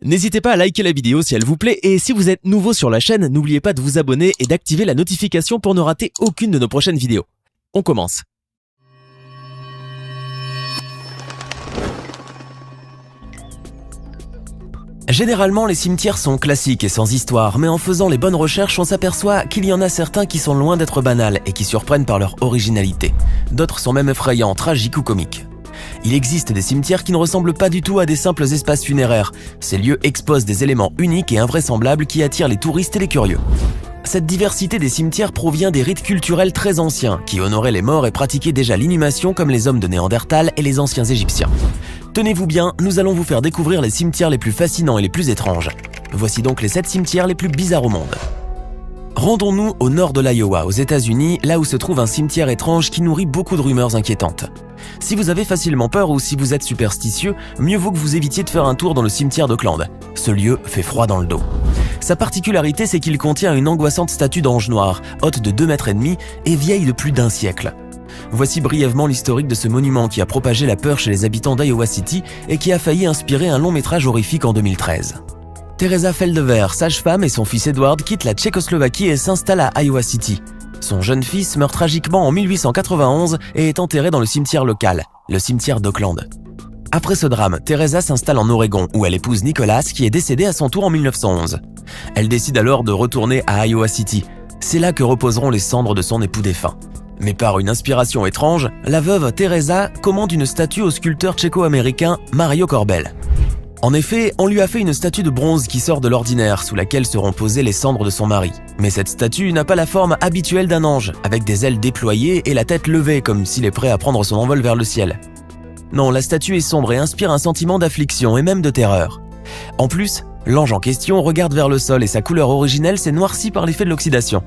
N'hésitez pas à liker la vidéo si elle vous plaît et si vous êtes nouveau sur la chaîne, n'oubliez pas de vous abonner et d'activer la notification pour ne rater aucune de nos prochaines vidéos. On commence. Généralement, les cimetières sont classiques et sans histoire, mais en faisant les bonnes recherches, on s'aperçoit qu'il y en a certains qui sont loin d'être banals et qui surprennent par leur originalité. D'autres sont même effrayants, tragiques ou comiques. Il existe des cimetières qui ne ressemblent pas du tout à des simples espaces funéraires. Ces lieux exposent des éléments uniques et invraisemblables qui attirent les touristes et les curieux. Cette diversité des cimetières provient des rites culturels très anciens qui honoraient les morts et pratiquaient déjà l'inhumation comme les hommes de Néandertal et les anciens Égyptiens. Tenez-vous bien, nous allons vous faire découvrir les cimetières les plus fascinants et les plus étranges. Voici donc les 7 cimetières les plus bizarres au monde. Rendons-nous au nord de l'Iowa, aux États-Unis, là où se trouve un cimetière étrange qui nourrit beaucoup de rumeurs inquiétantes. Si vous avez facilement peur ou si vous êtes superstitieux, mieux vaut que vous évitiez de faire un tour dans le cimetière d'Oakland. Ce lieu fait froid dans le dos. Sa particularité, c'est qu'il contient une angoissante statue d'ange noir, haute de 2,5 mètres et vieille de plus d'1 siècle. Voici brièvement l'historique de ce monument qui a propagé la peur chez les habitants d'Iowa City et qui a failli inspirer un long métrage horrifique en 2013. Teresa Feldever, sage-femme, et son fils Edward quittent la Tchécoslovaquie et s'installent à Iowa City. Son jeune fils meurt tragiquement en 1891 et est enterré dans le cimetière local, le cimetière d'Oakland. Après ce drame, Teresa s'installe en Oregon où elle épouse Nicholas qui est décédé à son tour en 1911. Elle décide alors de retourner à Iowa City. C'est là que reposeront les cendres de son époux défunt. Mais par une inspiration étrange, la veuve Teresa commande une statue au sculpteur tchéco-américain Mario Korbel. En effet, on lui a fait une statue de bronze qui sort de l'ordinaire, sous laquelle seront posées les cendres de son mari. Mais cette statue n'a pas la forme habituelle d'un ange, avec des ailes déployées et la tête levée comme s'il est prêt à prendre son envol vers le ciel. Non, la statue est sombre et inspire un sentiment d'affliction et même de terreur. En plus, l'ange en question regarde vers le sol et sa couleur originelle s'est noircie par l'effet de l'oxydation.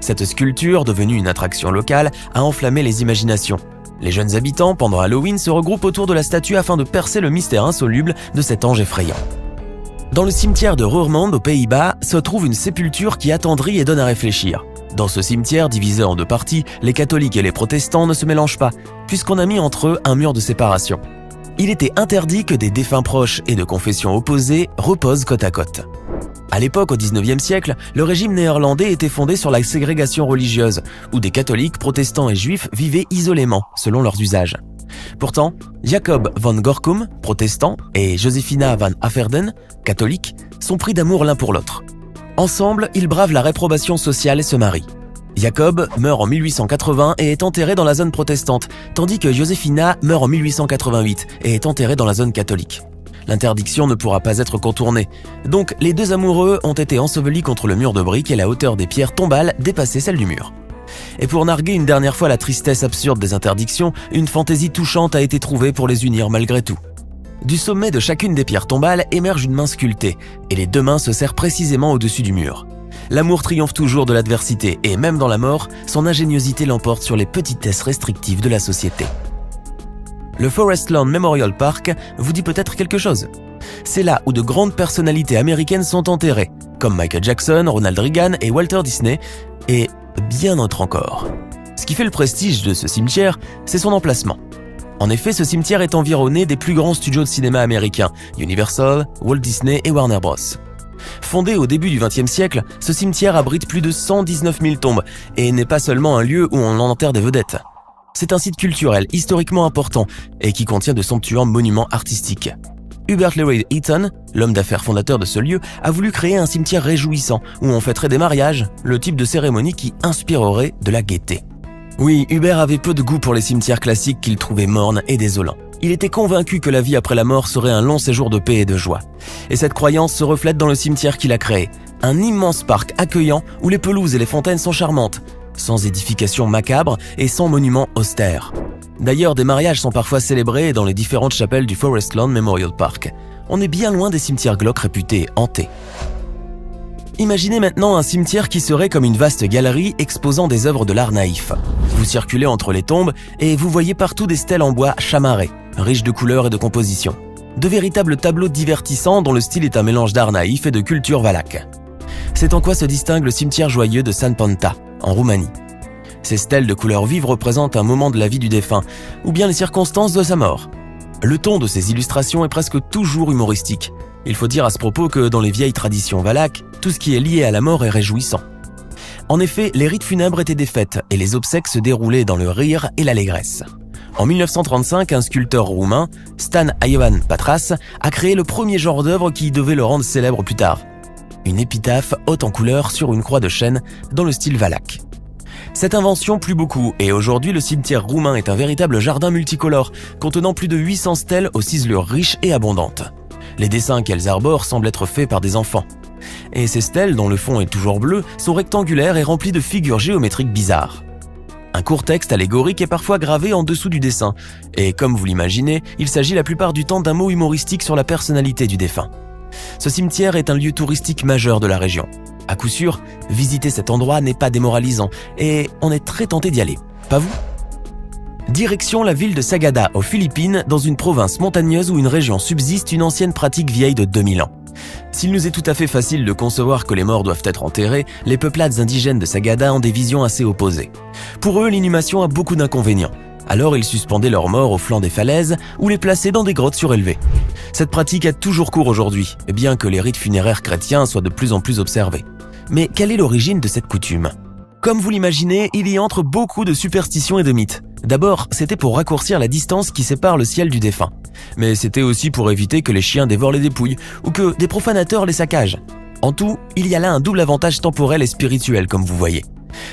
Cette sculpture, devenue une attraction locale, a enflammé les imaginations. Les jeunes habitants, pendant Halloween, se regroupent autour de la statue afin de percer le mystère insoluble de cet ange effrayant. Dans le cimetière de Roermond, aux Pays-Bas, se trouve une sépulture qui attendrit et donne à réfléchir. Dans ce cimetière, divisé en 2 parties, les catholiques et les protestants ne se mélangent pas, puisqu'on a mis entre eux un mur de séparation. Il était interdit que des défunts proches et de confessions opposées reposent côte à côte. À l'époque, au XIXe siècle, le régime néerlandais était fondé sur la ségrégation religieuse, où des catholiques, protestants et juifs vivaient isolément, selon leurs usages. Pourtant, Jacob van Gorkum, protestant, et Josefina van Afferden, catholique, sont pris d'amour l'un pour l'autre. Ensemble, ils bravent la réprobation sociale et se marient. Jacob meurt en 1880 et est enterré dans la zone protestante, tandis que Josefina meurt en 1888 et est enterrée dans la zone catholique. L'interdiction ne pourra pas être contournée. Donc, les 2 amoureux ont été ensevelis contre le mur de briques et la hauteur des pierres tombales dépassait celle du mur. Et pour narguer une dernière fois la tristesse absurde des interdictions, une fantaisie touchante a été trouvée pour les unir malgré tout. Du sommet de chacune des pierres tombales émerge une main sculptée, et les 2 mains se serrent précisément au-dessus du mur. L'amour triomphe toujours de l'adversité, et même dans la mort, son ingéniosité l'emporte sur les petitesses restrictives de la société. Le Forest Lawn Memorial Park vous dit peut-être quelque chose. C'est là où de grandes personnalités américaines sont enterrées, comme Michael Jackson, Ronald Reagan et Walter Disney, et bien d'autres encore. Ce qui fait le prestige de ce cimetière, c'est son emplacement. En effet, ce cimetière est environné des plus grands studios de cinéma américains, Universal, Walt Disney et Warner Bros. Fondé au début du XXe siècle, ce cimetière abrite plus de 119 000 tombes et n'est pas seulement un lieu où on enterre des vedettes. C'est un site culturel historiquement important et qui contient de somptueux monuments artistiques. Hubert Lloyd Eaton, l'homme d'affaires fondateur de ce lieu, a voulu créer un cimetière réjouissant où on fêterait des mariages, le type de cérémonie qui inspirerait de la gaieté. Oui, Hubert avait peu de goût pour les cimetières classiques qu'il trouvait mornes et désolants. Il était convaincu que la vie après la mort serait un long séjour de paix et de joie. Et cette croyance se reflète dans le cimetière qu'il a créé. Un immense parc accueillant où les pelouses et les fontaines sont charmantes, sans édifications macabres et sans monuments austères. D'ailleurs, des mariages sont parfois célébrés dans les différentes chapelles du Forest Lawn Memorial Park. On est bien loin des cimetières glauques réputés hantés. Imaginez maintenant un cimetière qui serait comme une vaste galerie exposant des œuvres de l'art naïf. Vous circulez entre les tombes et vous voyez partout des stèles en bois chamarrées, riches de couleurs et de compositions. De véritables tableaux divertissants dont le style est un mélange d'art naïf et de culture valaque. C'est en quoi se distingue le cimetière joyeux de San Panta, en Roumanie. Ces stèles de couleurs vives représentent un moment de la vie du défunt, ou bien les circonstances de sa mort. Le ton de ces illustrations est presque toujours humoristique. Il faut dire à ce propos que dans les vieilles traditions valaques, tout ce qui est lié à la mort est réjouissant. En effet, les rites funèbres étaient des fêtes et les obsèques se déroulaient dans le rire et l'allégresse. En 1935, un sculpteur roumain, Stan Ioan Patras, a créé le premier genre d'œuvre qui devait le rendre célèbre plus tard. Une épitaphe haute en couleurs sur une croix de chêne dans le style valaque. Cette invention plut beaucoup et aujourd'hui le cimetière roumain est un véritable jardin multicolore contenant plus de 800 stèles aux ciselures riches et abondantes. Les dessins qu'elles arborent semblent être faits par des enfants. Et ces stèles, dont le fond est toujours bleu, sont rectangulaires et remplies de figures géométriques bizarres. Un court texte allégorique est parfois gravé en dessous du dessin, et comme vous l'imaginez, il s'agit la plupart du temps d'un mot humoristique sur la personnalité du défunt. Ce cimetière est un lieu touristique majeur de la région. À coup sûr, visiter cet endroit n'est pas démoralisant, et on est très tenté d'y aller, pas vous ? Direction la ville de Sagada, aux Philippines, dans une province montagneuse où une région subsiste une ancienne pratique vieille de 2000 ans. S'il nous est tout à fait facile de concevoir que les morts doivent être enterrés, les peuplades indigènes de Sagada ont des visions assez opposées. Pour eux, l'inhumation a beaucoup d'inconvénients. Alors ils suspendaient leurs morts au flanc des falaises ou les plaçaient dans des grottes surélevées. Cette pratique a toujours cours aujourd'hui, bien que les rites funéraires chrétiens soient de plus en plus observés. Mais quelle est l'origine de cette coutume ? Comme vous l'imaginez, il y entre beaucoup de superstitions et de mythes. D'abord, c'était pour raccourcir la distance qui sépare le ciel du défunt. Mais c'était aussi pour éviter que les chiens dévorent les dépouilles ou que des profanateurs les saccagent. En tout, il y a là un double avantage temporel et spirituel, comme vous voyez.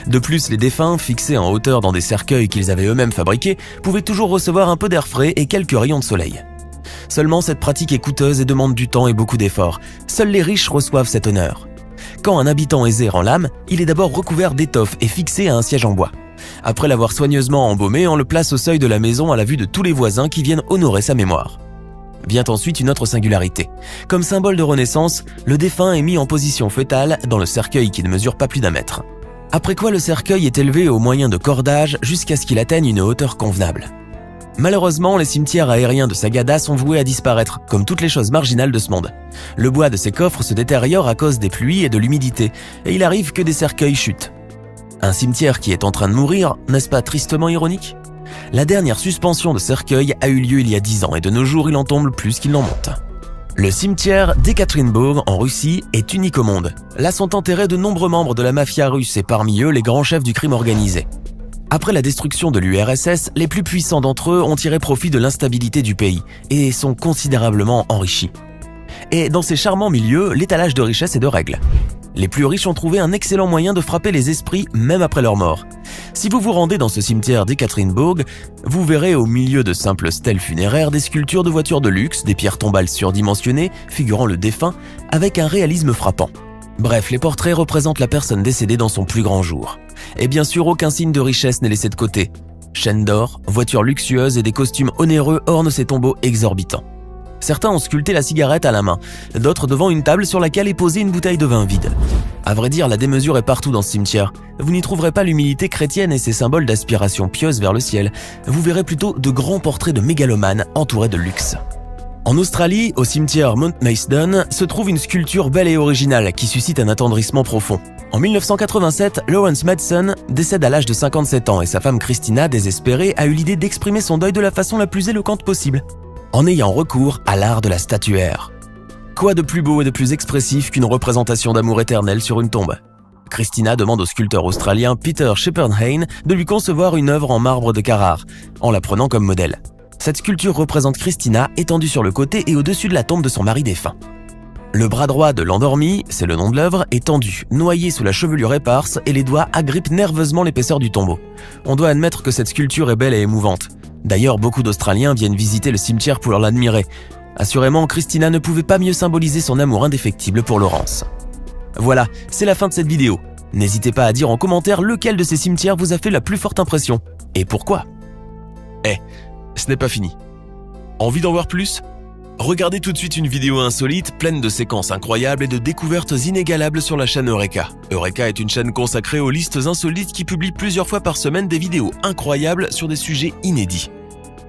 De plus, les défunts, fixés en hauteur dans des cercueils qu'ils avaient eux-mêmes fabriqués, pouvaient toujours recevoir un peu d'air frais et quelques rayons de soleil. Seulement, cette pratique est coûteuse et demande du temps et beaucoup d'efforts. Seuls les riches reçoivent cet honneur. Quand un habitant aisé rend l'âme, il est d'abord recouvert d'étoffe et fixé à un siège en bois. Après l'avoir soigneusement embaumé, on le place au seuil de la maison à la vue de tous les voisins qui viennent honorer sa mémoire. Vient ensuite une autre singularité. Comme symbole de renaissance, le défunt est mis en position fœtale dans le cercueil qui ne mesure pas plus d'1 mètre. Après quoi le cercueil est élevé au moyen de cordages jusqu'à ce qu'il atteigne une hauteur convenable. Malheureusement, les cimetières aériens de Sagada sont voués à disparaître, comme toutes les choses marginales de ce monde. Le bois de ces coffres se détériore à cause des pluies et de l'humidité, et il arrive que des cercueils chutent. Un cimetière qui est en train de mourir, n'est-ce pas tristement ironique ? La dernière suspension de cercueil a eu lieu il y a 10 ans et de nos jours il en tombe plus qu'il n'en monte. Le cimetière d'Ekaterinbourg en Russie est unique au monde. Là sont enterrés de nombreux membres de la mafia russe et parmi eux les grands chefs du crime organisé. Après la destruction de l'URSS, les plus puissants d'entre eux ont tiré profit de l'instabilité du pays et sont considérablement enrichis. Et dans ces charmants milieux, l'étalage de richesse est de règle. Les plus riches ont trouvé un excellent moyen de frapper les esprits même après leur mort. Si vous vous rendez dans ce cimetière d'Ekaterinbourg, vous verrez au milieu de simples stèles funéraires des sculptures de voitures de luxe, des pierres tombales surdimensionnées figurant le défunt avec un réalisme frappant. Bref, les portraits représentent la personne décédée dans son plus grand jour. Et bien sûr, aucun signe de richesse n'est laissé de côté. Chaînes d'or, voitures luxueuses et des costumes onéreux ornent ces tombeaux exorbitants. Certains ont sculpté la cigarette à la main, d'autres devant une table sur laquelle est posée une bouteille de vin vide. À vrai dire, la démesure est partout dans ce cimetière. Vous n'y trouverez pas l'humilité chrétienne et ses symboles d'aspiration pieuse vers le ciel. Vous verrez plutôt de grands portraits de mégalomanes entourés de luxe. En Australie, au cimetière Mount Maidstone, se trouve une sculpture belle et originale qui suscite un attendrissement profond. En 1987, Lawrence Madsen décède à l'âge de 57 ans et sa femme Christina, désespérée, a eu l'idée d'exprimer son deuil de la façon la plus éloquente possible, en ayant recours à l'art de la statuaire. Quoi de plus beau et de plus expressif qu'une représentation d'amour éternel sur une tombe ? Christina demande au sculpteur australien Peter Shepherd-Hane de lui concevoir une œuvre en marbre de Carrare, en la prenant comme modèle. Cette sculpture représente Christina étendue sur le côté et au-dessus de la tombe de son mari défunt. Le bras droit de l'endormi, c'est le nom de l'œuvre, est tendu, noyé sous la chevelure éparse et les doigts agrippent nerveusement l'épaisseur du tombeau. On doit admettre que cette sculpture est belle et émouvante. D'ailleurs, beaucoup d'Australiens viennent visiter le cimetière pour l'admirer. Assurément, Christina ne pouvait pas mieux symboliser son amour indéfectible pour Laurence. Voilà, c'est la fin de cette vidéo. N'hésitez pas à dire en commentaire lequel de ces cimetières vous a fait la plus forte impression. Et pourquoi ? Ce n'est pas fini. Envie d'en voir plus ? Regardez tout de suite une vidéo insolite pleine de séquences incroyables et de découvertes inégalables sur la chaîne Eureka. Eureka est une chaîne consacrée aux listes insolites qui publie plusieurs fois par semaine des vidéos incroyables sur des sujets inédits.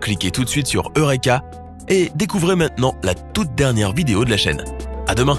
Cliquez tout de suite sur Eureka et découvrez maintenant la toute dernière vidéo de la chaîne. À demain!